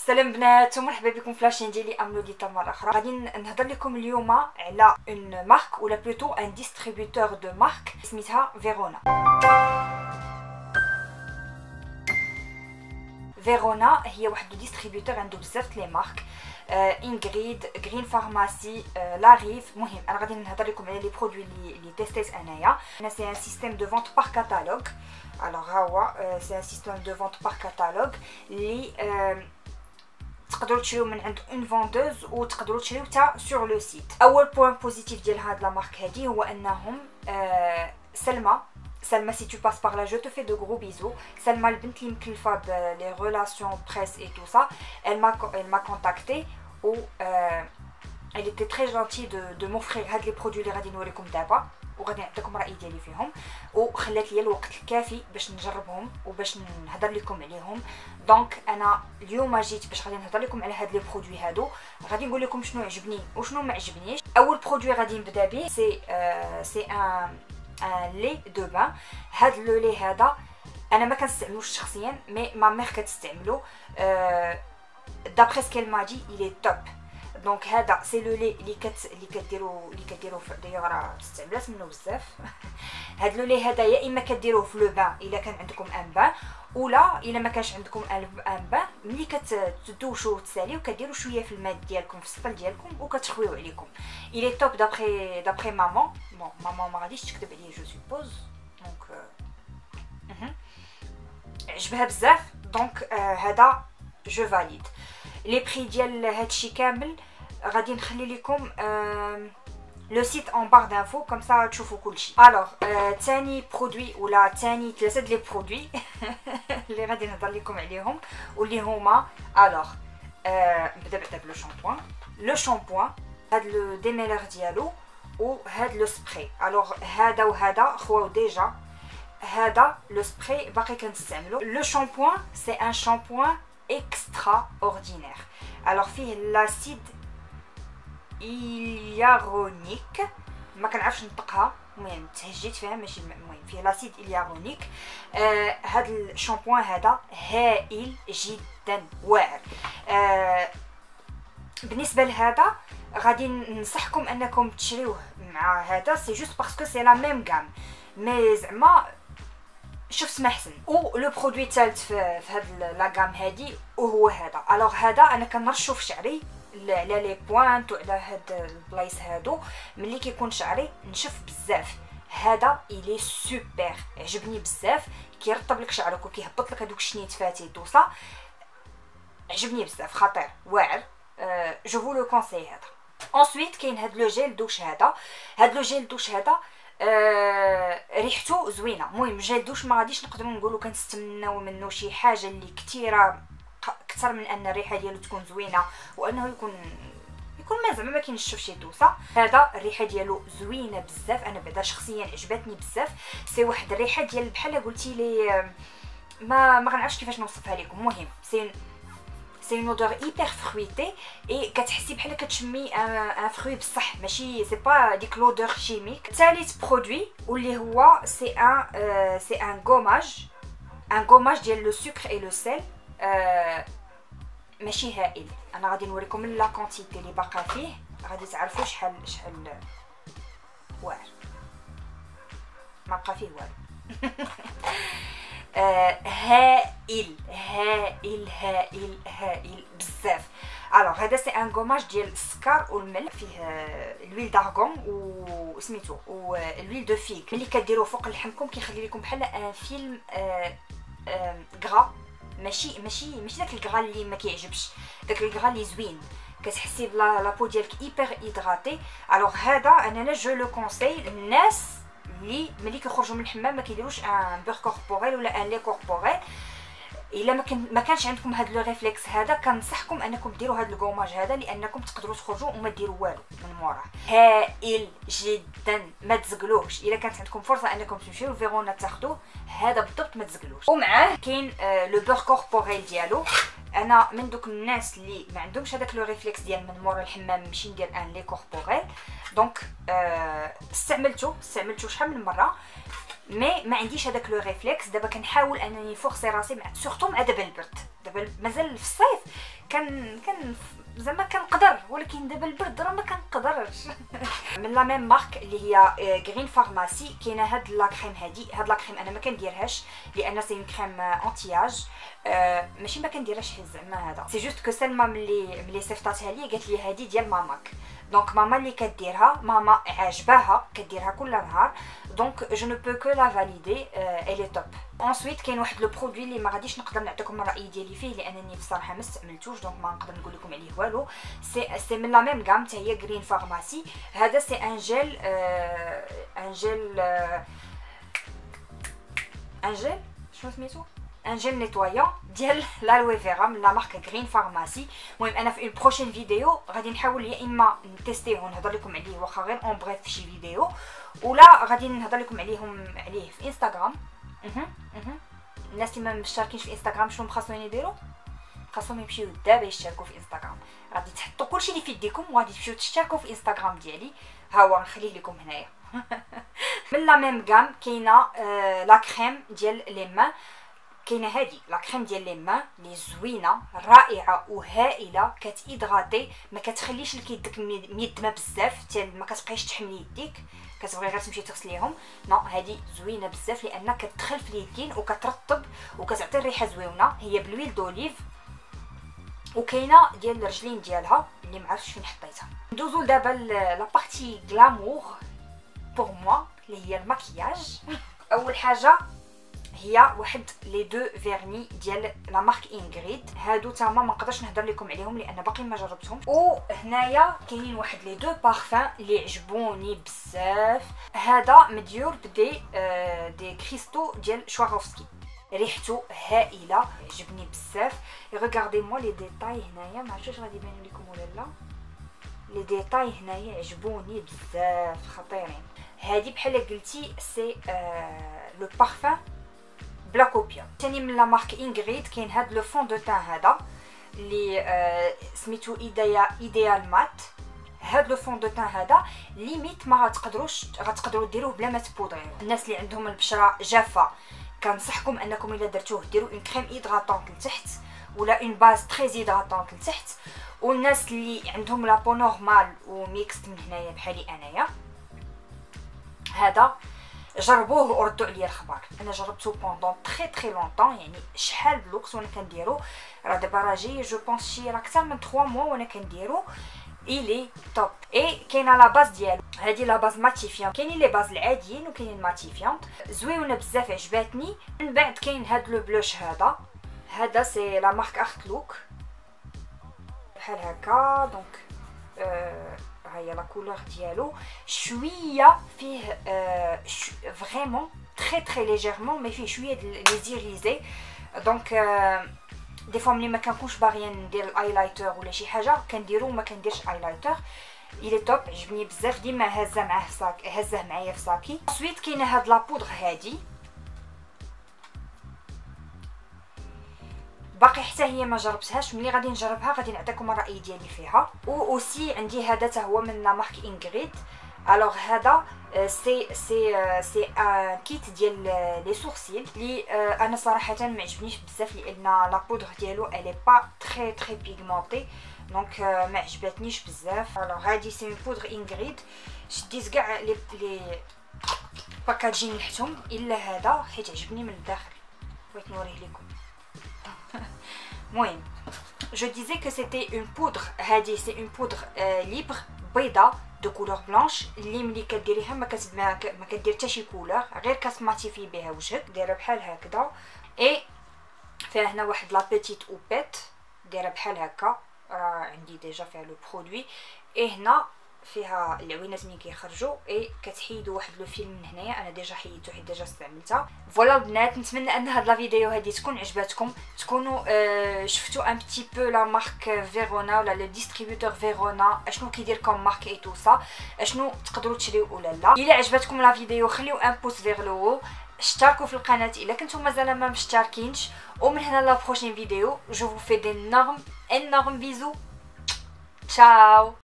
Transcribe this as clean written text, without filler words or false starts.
سلام بنات ومرحبا بكم في لاشين ديالي املوديتا مره اخرى. غادي نهضر لكم اليوم على اون مارك ولا بلوتو ان ديستريبيوتور دو مارك سميتها فيرونا. فيرونا هي واحد ديستريبيوتور عنده بزاف لي مارك، انغريد، غرين فارماسي، لاريف. مهم انا غادي نهضر لكم على لي برودوي اللي تيستيت انايا. انا سي ان سيستيم دو فونت بار كاتالوج. الوغ ها هو سي ان سيستيم دو فونت بار كاتالوج اللي تقدروا تشريو من عند اون فوندوز وتقدروا تشريو حتى سور لو سيت. اول بوين بوزيتيف ديال هاد لا مارك هادي هو انهم سلمى سي تو باس بار لا جو تو في دو غرو بيزو. سلمى البنت اللي مكلفه بلي ريلاسيون بريس اي تو سا، elle m'a contacté و elle était très gentille de m'offrir هاد لي برودوي اللي غادي نوريكم دابا وغادي نعطيكم رايي ديالي فيهم، وخلات لي الوقت الكافي باش نجربهم وباش نهضر لكم عليهم. دونك انا اليوم جيت باش غادي نهضر لكم على هاد لي برودوي هادو، غادي نقول لكم شنو عجبني وشنو ما عجبنيش. اول برودوي غادي نبدا به سي ان لي دو بان. هاد لو لي هذا انا ما كنستعملوش شخصيا، مي ما مير كتستعملو. دابري سكيل ما دي il est top. دونك هذا سي لو لي اللي كديروا دايوغ راه استعملات منه بزاف. هاد لو لي هذا يا اما كديروه في لو بان الا كان عندكم ان بان، ولا الا ما كانش عندكم ان بان ملي كتدوشوا وتساليو كديروا شويه في الماء ديالكم في السطل ديالكم وكتخويو عليكم. il est top d'après maman. bon maman ما غاديش تكذب عليا جو سوبوز. دونك عجبها بزاف. دونك هذا جو فاليد. لي بري ديال هادشي كامل غادي نخلي لكم لو سيت اون بار دانفو كوم سا تشوفوا كلشي. الوغ ثاني برودوي ولا ثاني ثلاثه ديال لي برودوي اللي غادي نهضر لكم عليهم واللي هما الوغ نبدا بعدا بلو شامبوان. لو شامبوان هاد لو ديميلور ديالو وهاد لو سبراي. الوغ هذا وهذا خواو ديجا. هذا لو سبراي باقي كنستعملو. لو شامبوان سي ان شامبوان extraordinaire. alors فيه l'acide hyaluronique، ما كنعرفش نطقها، المهم تهجيت فيها ماشي المهم. فيه l'acide hyaluronique. هذا الشامبوان هذا هائل جدا واعر. بالنسبه لهذا غادي ننصحكم انكم تشريوه مع هذا، سي جوست باسكو سي لا ميم غام، مي زعما شفت ما احسن. و لو برودوي الثالث في هاد لا غام هادي وهو هذا. الوغ هذا انا كنرشو في شعري على لي بوانت وعلى هاد البلايص هادو ملي كيكون شعري نشف بزاف. هذا الي سوبر، عجبني بزاف. كيرطب لك شعرك وكيهبط لك هذوك الشنيتفات توصا. عجبني بزاف، خطير واعر. جو فو لو كونساي هذا. انسويت كاين هاد لو جيل دوش هذا. هاد لو جيل دوش هذا ريحته زوينه. المهم جيل دوش ما غاديش نقدروا نقولوا كنستمناو منه شي حاجه اللي كثيره اكثر من ان الريحه ديالو تكون زوينه وانه يكون ما زعما ما كينشف شي دوسه. هذا الريحه ديالو زوينه بزاف. انا بعدا شخصيا عجبتني بزاف. سي واحد الريحه ديال بحال قلتي لي ما غنعرفش كيفاش نوصفها لكم. المهم سي اون اودور هيبر فرويتي اي كتحسي بحال كتشمي ان فروي بصح ماشي سي با ديك لودور شيميك. ثالث برودوي واللي هو سي ان غوماج ديال لو سكر اي لو سيل. ماشي هائل. انا غادي نوريكم لا كونتيتي اللي باقا فيه غادي تعرفوا شحال واعر. ما بقى فيه والو. هائل هائل هائل هائل بزاف. الوغ هذا سي ان غوماج ديال السكر والملح. فيه الويل دارغون وسميتو والويل دو فيغ. ملي كديروه فوق لحمكم كيخلي لكم بحال ان فيلم غرا. ماشي داك الغرا اللي ما كيعجبش، داك الغرا اللي زوين كتحسي بلا بو ديالك هيبر هيدراتي. الوغ هذا انا لا جو لو كونساي للناس اللي ملي كيخرجوا من الحمام ما كيديروش ان بور كوربوريل ولا ان لي كوربوريل. الا ما كانش عندكم هذا لو ريفلكس هذا كنصحكم انكم ديروا هذا الكوماج هذا لانكم تقدروا تخرجوا وما ديروا والو من موراه. هائل جدا، ما تزقلوش. الا كانت عندكم فرصه انكم تمشيو لفيرونا تاخذوه هذا بالضبط ما تزقلوش. ومعاه كاين لو بور كوربوريل ديالو. انا من دوك الناس اللي ما عندهمش هذاك لو ريفلكس ديال من مورا الحمام نمشي ندير ان لي كوربوريل. دونك استعملته شحال من مره مي ما عنديش هذاك لو ريفلكس. دابا كنحاول انني نفورسي راسي سورتو مع دابا البرد. دابا مازال في الصيف كان زعما كنقدر، ولكن دابا البرد راه ما كنقدرش. من لا ميم مارك اللي هي غرين فارماسي كاينه هاد لاكريم هاد لاكريم انا ما كنديرهاش لان سي اون كريم انتياج. ماشي ما كنديرهاش حيت زعما هذا سي جوست كو سلمى ملي صيفطاتها لي قالت لي هادي ديال ماماك، دونك ماما اللي كديرها، ماما عاجباها كديرها كل نهار، دونك جو نو بو كو لا فاليدي الي توب. انسويت كاين واحد لو برودوي اللي ما غاديش نقدر نعطيكم الراي ديالي فيه لانني بصراحه ما استعملتوش، دونك ما نقدر نقول لكم عليه والو. سي من لا ميم غام حتى هي غرين فارماسي. هذا سي ان جيل شنو سميتو، ان جيل نيتوايون ديال لالوي فيرا من لا مارك غرين فارماسي. المهم انا في اون بروشين فيديو غادي نحاول يا اما نتيستيه ونهضر لكم عليه واخا غير اون بريف في شي فيديو، ولا غادي نهضر لكم عليه في انستغرام. الناس اللي ما مشتركينش في انستغرام شنو خاصهم يديروا؟ خاصهم يمشيو دابا يشتركوا في انستغرام، غادي تحطوا كلشي اللي في يديكم وغادي تمشيو تشتركوا في انستغرام ديالي. ها هو نخليه لكم هنايا. من لا ميم غام كاينه لا كريم ديال لي مان، كاينه هادي لا كريم ديال لي مان لي زوينه رائعه وهائله، كتيدغاتي ما كتخليش لك يدك ميدمه بزاف حتى ما كتبقايش تحملي يديك كتبغي غير تمشي تغسليهم. نو هادي زوينه بزاف لان كتدخل في اليدين وكترطب وكتعطي الريحه زوينه. هي بلويل دوليف وكاينه ديال الرجلين ديالها اللي ما عرفتش فين حطيتها. ندوزو دابا لا بارتي غلامور بور موا اللي هي المكياج. اول حاجه هي واحد لي دو فيرني ديال لا مارك انغريد، هادو تما ما نقدرش نهضر لكم عليهم لان باقي ما جربتهم. وهنايا كاينين واحد لي دو بارفان اللي عجبوني بزاف. هذا مديور دي كريستو ديال شواروفسكي، ريحته هائله عجبني بزاف. ريغاردي موا لي ديتاي هنايا، ما عرفتش غادي يبان لكم ولا لا، لي ديتاي هنايا عجبوني بزاف خطيرين. هادي بحال قلتي سي لو بارفان بلا كوبيا. ثاني من لا مارك انغريد كاين هاد لو فون دو تان هذا اللي سميتو ايديال مات. هاد لو فون دو تان هذا ليميت ما غتقدروا ديروه بلا ما تبودريوه. الناس اللي عندهم البشره جافه كنصحكم انكم الا درتوه ديروا اون كريم هيدراتونط لتحت ولا اون باز تري هيدراتونط لتحت. والناس اللي عندهم لا بو نورمال وميكست من هنايا بحالي انايا، هذا جربوه وردوا عليا الخبر. انا جربته بوندون تري لونطون، يعني شحال بلوكس وانا كنديرو، راه دابا راه جاي جو بونس شي راه اكثر من 3 موا وانا كنديرو. إلي توب. اي كاينه لا باز ديالو، هذه لا باز ماتيفيون. كاينين لي باز العاديين وكاينين ماتيفيون زويونه بزاف عجباتني. من بعد كاين هاد لو بلوش هذا سي لا مارك ارت لوك بحال هكا. دونك ها هي لا كولور ديالو، شويه فيه فريمون تري ليجيرمون، مي فيه شويه لي زيريزي. دونك دي فوا ملي ما كنكونش باغيه ندير الايلايتر ولا شي حاجه كنديرو وما كنديرش ايلايتر. الي توب عجبني بزاف، ديما هازه معاه في صاك، هازه معايا في صاكي. سويت كاينه هاد لابودغ هادي باقي حتى هي ما جربتهاش، ملي غادي نجربها غادي نعطيكم الراي ديالي فيها. و اوسي عندي هذا حتى هو من لا مارك انغريد. الوغ هذا سي ان كيت ديال لي سورسيل اللي انا صراحه ما عجبنيش بزاف لان لا بودغ ديالو الي با تري بيغمونطي، دونك ما عجبتنيش بزاف. الوغ هادي سي اون بودغ انغريد، شديت كاع لي باكاجين تحتهم الا هذا حيت عجبني من الداخل، بغيت نوريه لكم. المهم je disais que c'était une poudre. هادي سي اون بودغ ليبر بيضاء دو كولور بلانش اللي ملي كديريها ما كدير حتى شي كولور، غير كتماتيفي بها وجهك. دايره بحال هكذا. اي فيها هنا واحد لا بيتيت اوبيت دايره بحال هكا، راه عندي ديجا فيها لو برودوي. اي هنا فيها العوينات ملي كيخرجوا، اي كتحيدوا واحد لو فيلم من هنايا. انا ديجا حيدته حيت ديجا استعملتها. فوالا البنات، نتمنى ان هاد لا فيديو هادي تكون عجباتكم، تكونوا شفتوا ان بتي بو لا مارك فيرونا ولا لو ديستريبيوتور فيرونا اشنو كيدير كوم مارك اي تو سا، اشنو تقدروا تشريو ولا لا. الا عجبتكم لا فيديو خليو ان بوس فيغ لو، اشتركوا في القناه الا كنتم مازال ما مشتركينش. ومن هنا لا بروشين فيديو جو فو في دي énormes bisous. Ciao.